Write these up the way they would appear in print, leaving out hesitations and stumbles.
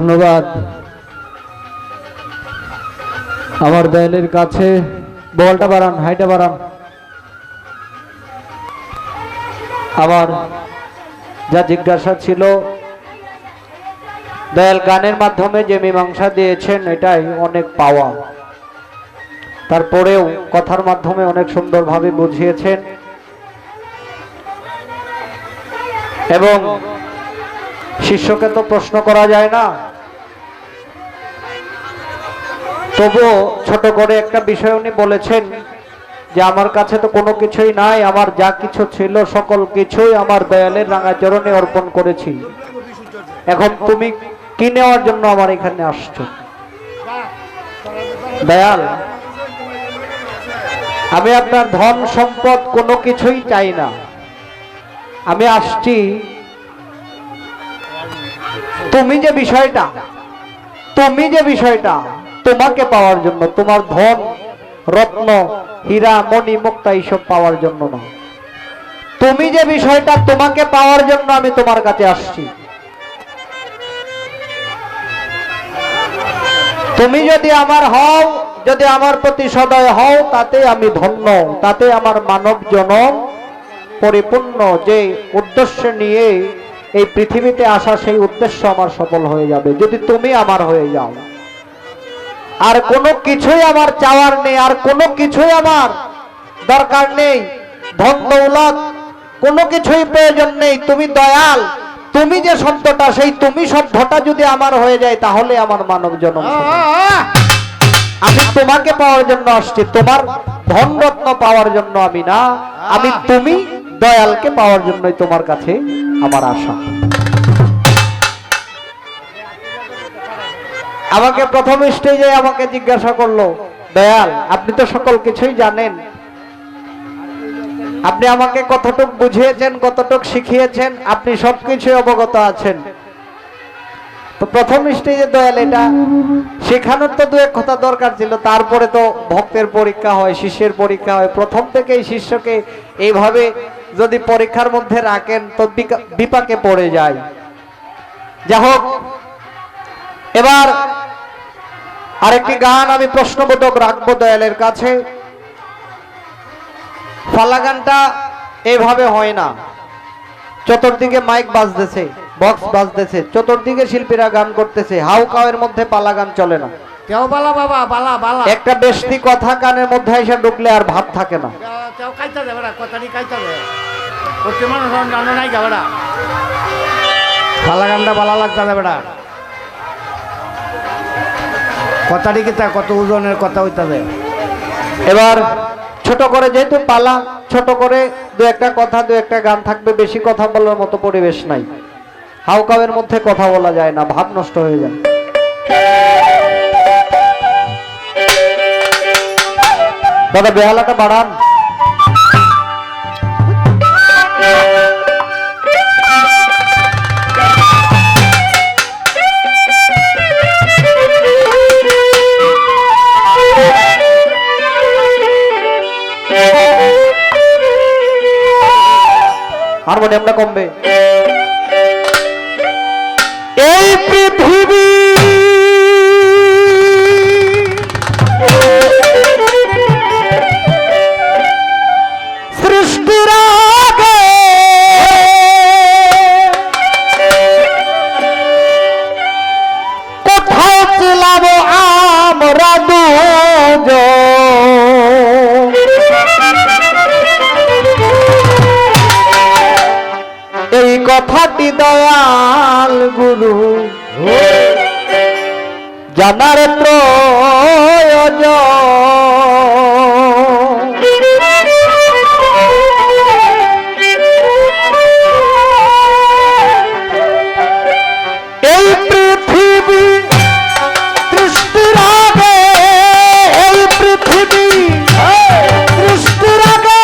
ধন্যবাদ আমার দয়ালের কাছে। বলটা বাড়ান, হাইটা বাড়ান। আমার যা জিজ্ঞাসা ছিল, দয়াল গানের মাধ্যমে যে মীমাংসা দিয়েছেন এটাই অনেক পাওয়া। তারপরেও কথার মাধ্যমে অনেক সুন্দরভাবে বুঝিয়েছেন এবং শিষ্যকে তো প্রশ্ন করা যায় না, তবুও ছোট করে একটা বিষয় উনি বলেছেন যে আমার কাছে তো কোনো কিছুই নাই, আমার যা কিছু ছিল সকল কিছুই আমার দয়ালের রাঙা চরণে অর্পণ করেছি, এখন তুমি কি নেওয়ার জন্য আমার এখানে আসছো? দয়াল, আমি আপনার ধন সম্পদ কোনো কিছুই চাই না, আমি আসছি তুমি যে বিষয়টা তোমাকে পাওয়ার জন্য, তোমার ধন রত্ন হীরা মণি মুক্তা এইসব পাওয়ার জন্য না, তুমি যে বিষয়টা তোমাকে পাওয়ার জন্য আমি তোমার কাছে আসছি। তুমি যদি আমার হও, যদি আমার প্রতি সদয় হও, তাতে আমি ধন্য, তাতে আমার মানব জনম পরিপূর্ণ। যে উদ্দেশ্য নিয়ে এই পৃথিবীতে আসা সেই উদ্দেশ্য আমার সফল হয়ে যাবে যদি তুমি আমার হয়ে যাও। আর কোনো কিছুই আমার চাওয়ার নেই, আর কোনো কিছুই আমার দরকার নেই, ধন দৌলত কোনো কিছুই প্রয়োজন নেই। তুমি দয়াল, তুমি যে শব্দটা, সেই তুমি শব্দটা যদি আমার হয়ে যায় তাহলে আমার মানব জনম। আমি তোমাকে পাওয়ার জন্য আসছি, তোমার ধন রত্ন পাওয়ার জন্য আমি না, আমি তুমি দয়ালকে পাওয়ার জন্যই তোমার কাছে আমার আশা। আমাকে প্রথম স্টেজে আমাকে জিজ্ঞাসা করলো, দয়াল আপনি তো সকল কিছুই জানেন, আপনি আমাকে কতটুক বুঝিয়েছেন, কতটুক শিখিয়েছেন, আপনি সবকিছু অবগত আছেন। তো প্রথম স্টেজে দয়াল এটা শেখানোর তো দু এক কথা দরকার ছিল, তারপরে তো ভক্তের পরীক্ষা হয়, শিষ্যের পরীক্ষা হয়। প্রথম থেকেই শিষ্যকে এইভাবে যদি পরীক্ষার মধ্যে রাখেন তো বিপাকে পড়ে যায়। যা হোক, এবার আরেকটি গান আমি প্রশ্নবোধক রাখবো দয়ালের কাছে। ফালা গানটা এইভাবে হয় না, চতুর্দিকে মাইক বাজতেছে, বক্স বাজতেছে, চতুর্দিকে শিল্পীরা গান করতেছে, হাউকাওয়ের মধ্যে পালা গান চলে না। কেউ বালা বাবা বালা বালা একটা বেশি কথা কানের মধ্যে এসে ঢুকলে আর ভাব থাকে না। কেউ কাইতে দেবে না, কথাটি কাইতে দেবে, প্রতি মানুষ জানো নাই যাবে না, পালা গানটা বালা লাগতে দেবে না, কথাটি কি তা কত ওজনের কথা হইতে দেবে। এবার ছোট করে, যেহেতু পালা, ছোট করে দু একটা কথা, দু একটা গান থাকবে, বেশি কথা বলার মতো পরিবেশ নাই। হাউকাওয়ের মধ্যে কথা বলা যায় না, ভাব নষ্ট হয়ে যায়। দাদা বেহালাটা বাড়ান। হারমোনিয়ামটা কমবে। এই পৃথিবী সৃষ্টির আগে কোথাও ছিলাম আমরা দুজন, এই কথাটি দয়াল গুরু জানার প্রয়োজন। এই পৃথিবী সৃষ্টির আগে, এই পৃথিবী সৃষ্টির আগে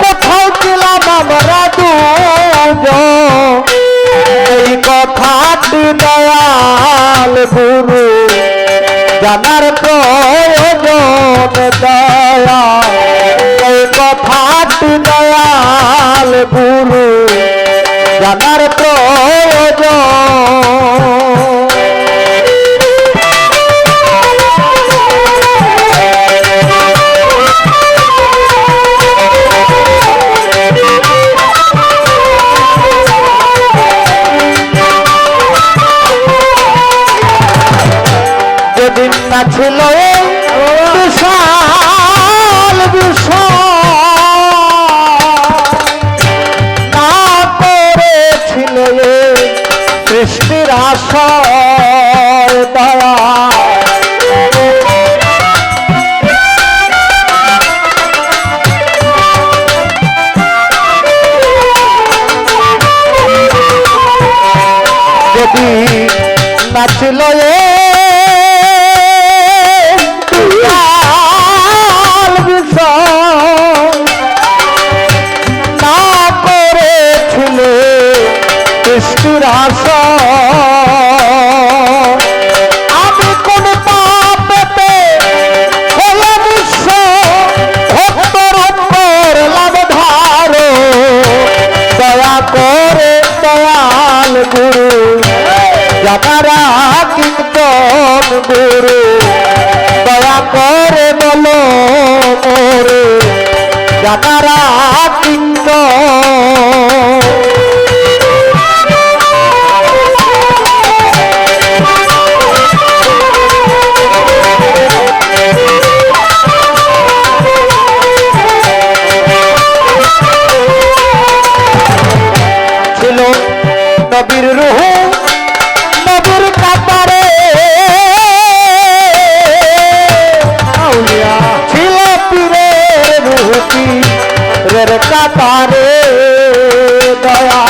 কোথাও ছিলাম আমরা দুজন, এই কথাটি দয়াল গুরু জানার প্রয়োজন। দয়া, এই কথাটি দয়াল গুরু জানার প্রয়োজন। ছিল এ কাল বিষয় না করেছিল সৃষ্টির আশা আমি কোন পাপেতে হয়ে বিশ্ব ভক্তর উপর লাভ ধারো দয়া করে দয়াল গুরু যারা কীর্তন গুরু দয়া করে বলো মোরে যারা কীর্তন ছিল নবীর রূহ নবীর কাতারে আউলিয়া ছিল পীরের রূহ পীরের কাতারে দয়া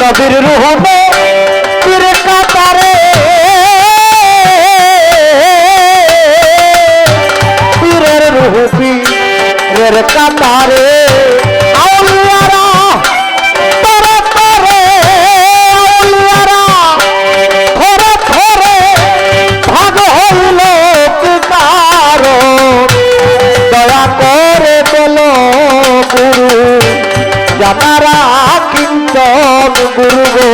নবীর রূহ পীর কাতারে পীরের রূহ পীরের কাতারে আউলিয়ারা তরে তরে আউলিয়ারা থরে থরে ভাগ হইল কি কারণ দয়া করে বলো গুরু যারা কীর্তন গুরু গো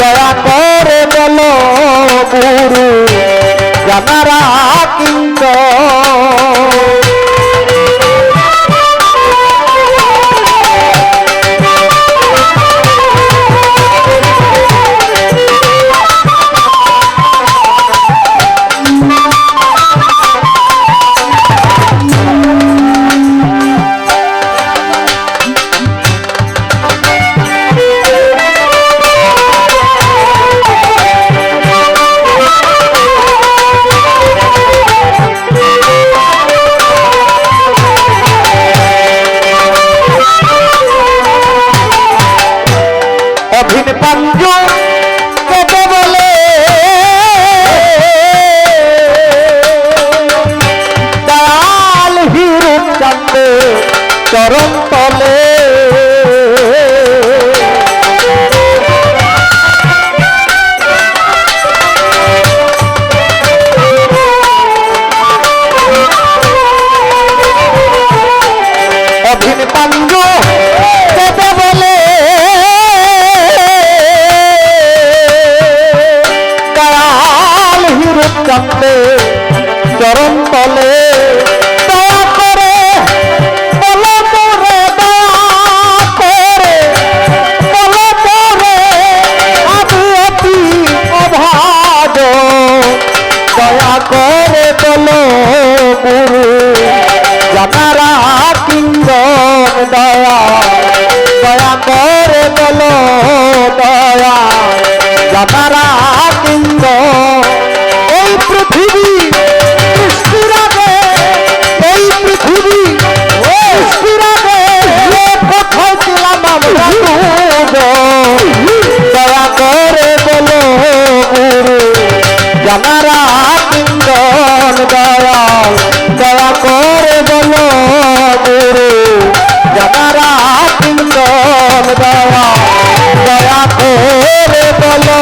দয়া করে বলো গুরু যারা কীর্তন অভিন পাঞ্জু কেটে বলে দয়াল হিরুন চান্দে চরণ তলে অভিন পাঞ্জু কেটে বলে চান্দে চরণ তলে দয়া করে বলো মোরে দয়া করে বলো মোরে আমি অতি অভাগ দয়া করে বলো গুরু যারা কীর্তন দয়া দয়া করে বলো দয়া যারা কীর্তন এই পৃথিবী সৃষ্টির আগে এই পৃথিবী সৃষ্টির আগে কোথায় ছিলাম আমরা দয়া করে বলো গুরু যারা কীর্তন দয়া দয়া করে বলো গুরু যারা কীর্তন দয়া দয়া করে বলো